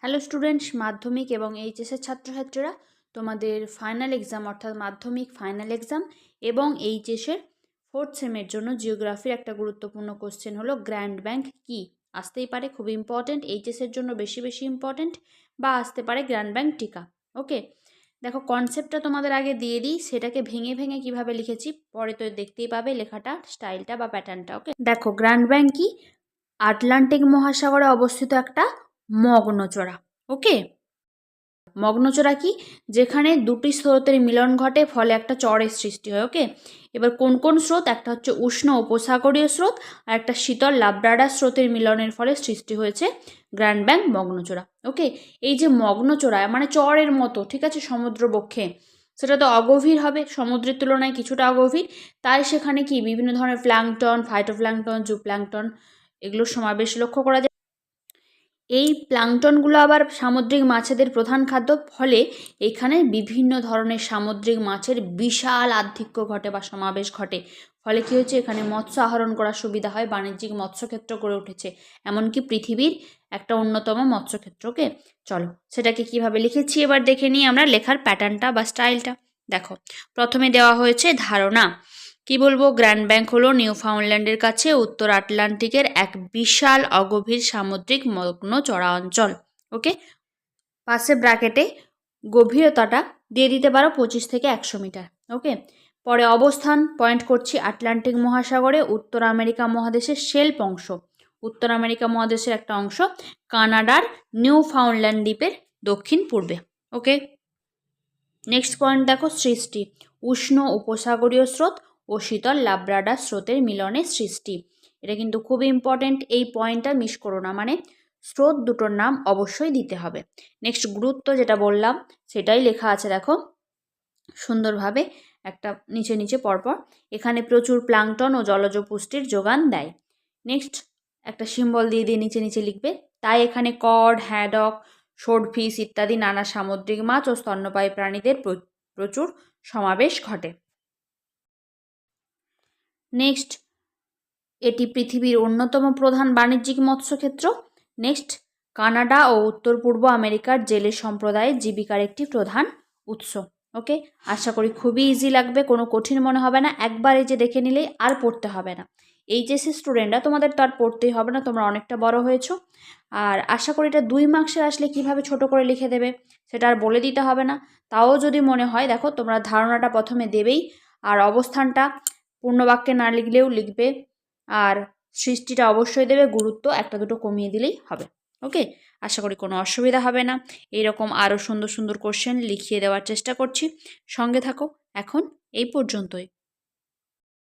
Hello students, মাধ্যমিক এবং এইচএসের ছাত্রছাত্রীরা, তোমাদের ফাইনাল এক্সাম অর্থাৎ মাধ্যমিক ফাইনাল এক্সাম এবং এইচএসের 4th সেমের জন্য জিওগ্রাফির একটা গুরুত্বপূর্ণ কোশ্চেন হলো গ্র্যান্ড ব্যাংক কি। আসতেই পারে, খুব ইম্পর্টেন্ট, এইচএসের জন্য বেশি বেশি ইম্পর্টেন্ট, বা আসতে পারে গ্র্যান্ড ব্যাংক টিকা। ওকে, দেখো কনসেপ্টটা তোমাদের আগে দিয়ে দিই, সেটাকে ভেঙে ভেঙে কিভাবে লিখেছি পরে তো দেখতেই পাবে লেখাটা, স্টাইলটা বা প্যাটার্নটা। ওকে, দেখো গ্র্যান্ড ব্যাংক কি, আটলান্টিক মহাসাগরে অবস্থিত একটা মগ্নচড়া। ওকে, মগ্নচড়া কি, যেখানে দুটি স্রোতের মিলন ঘটে, ফলে একটা চরের সৃষ্টি হয়। ওকে, এবার কোন কোন স্রোত, একটা হচ্ছে উষ্ণ উপসাগরীয় স্রোত আর একটা শীতল লাব্রাডার স্রোতের মিলনের ফলে সৃষ্টি হয়েছে গ্র্যান্ড ব্যাংক মগ্নচড়া। ওকে, এই যে মগ্নচড়া মানে চরের মতো, ঠিক আছে, সমুদ্রবক্ষে, সেটা তো অগভীর হবে, সমুদ্রের তুলনায় কিছুটা অগভীর, তাই সেখানে কি বিভিন্ন ধরনের প্ল্যাঙ্কটন, ফাইটোপ্ল্যাঙ্কটন, জুপ্ল্যাঙ্কটন এগুলোর সমাবেশ লক্ষ্য করা যায়। এই প্লাঙ্কটনগুলো আবার সামুদ্রিক মাছেদের প্রধান খাদ্য, ফলে এখানে বিভিন্ন ধরনের সামুদ্রিক মাছের বিশাল আধিক্য ঘটে বা সমাবেশ ঘটে। ফলে কী হচ্ছে, এখানে মৎস্য আহরণ করার সুবিধা হয়, বাণিজ্যিক মৎস্যক্ষেত্র গড়ে উঠেছে, এমনকি পৃথিবীর একটা অন্যতম মৎস্যক্ষেত্রকে। চলো সেটাকে কিভাবে লিখেছি এবার দেখে নিই আমরা লেখার প্যাটার্নটা বা স্টাইলটা। দেখো, প্রথমে দেওয়া হয়েছে ধারণা। কি বলবো, গ্র্যান্ড ব্যাংক হলো নিউফাউন্ডল্যান্ডের কাছে উত্তর আটলান্টিকের এক বিশাল অগভীর সামুদ্রিক মগ্ন চড়া অঞ্চল। ওকে, পাশে ব্র্যাকেটে গভীরতাটা দিয়ে দিতে পারো 25 থেকে 100 মিটার। ওকে, পরে অবস্থান পয়েন্ট করছি আটলান্টিক মহাসাগরে, উত্তর আমেরিকা মহাদেশের শেল্ফ অংশ, উত্তর আমেরিকা মহাদেশের একটা অংশ কানাডার নিউফাউন্ডল্যান্ড দ্বীপের দক্ষিণ পূর্বে। ওকে, নেক্সট পয়েন্ট দেখো, সৃষ্টি, উষ্ণ উপসাগরীয় স্রোত ও শীতল লাব্রাডার স্রোতের মিলনে সৃষ্টি। এটা কিন্তু খুব ইম্পর্টেন্ট, এই পয়েন্টটা মিস করো না, মানে স্রোত দুটোর নাম অবশ্যই দিতে হবে। নেক্সট গুরুত্ব যেটা বললাম সেটাই লেখা আছে, দেখো সুন্দরভাবে একটা নিচে নিচে পরপর, এখানে প্রচুর প্লাঙ্কটন ও জলজ পুষ্টির যোগান দেয়। নেক্সট একটা সিম্বল দিয়ে দিয়ে নিচে নিচে লিখবে, তাই এখানে কড, হ্যাডক, সোডফিশ ইত্যাদি নানা সামুদ্রিক মাছ ও স্তন্যপায়ী প্রাণীদের প্রচুর সমাবেশ ঘটে। নেক্সট, এটি পৃথিবীর অন্যতম প্রধান বাণিজ্যিক মৎস্যক্ষেত্র। নেক্সট, কানাডা ও উত্তর পূর্ব আমেরিকার জেলে সম্প্রদায়ের জীবিকার একটি প্রধান উৎস। ওকে, আশা করি খুবই ইজি লাগবে, কোনো কঠিন মনে হবে না, একবার এই যে দেখে নিলেই আর পড়তে হবে না। এইচএসসি স্টুডেন্টরা, তোমাদের তো আর পড়তেই হবে না, তোমরা অনেকটা বড় হয়েছো। আর আশা করি এটা 2 মার্কসের আসলে কিভাবে ছোট করে লিখে দেবে সেটা আর বলে দিতে হবে না। তাও যদি মনে হয়, দেখো তোমরা ধারণাটা প্রথমে দেবেই, আর অবস্থানটা পূর্ণবাক্যে না লিখলেও লিখবে, আর সৃষ্টিটা অবশ্যই দেবে, গুরুত্ব একটা দুটো কমিয়ে দিলেই হবে। ওকে, আশা করি কোনো অসুবিধা হবে না। এইরকম আরও সুন্দর সুন্দর কোশ্চেন লিখিয়ে দেওয়ার চেষ্টা করছি, সঙ্গে থাকো। এখন এই পর্যন্তই।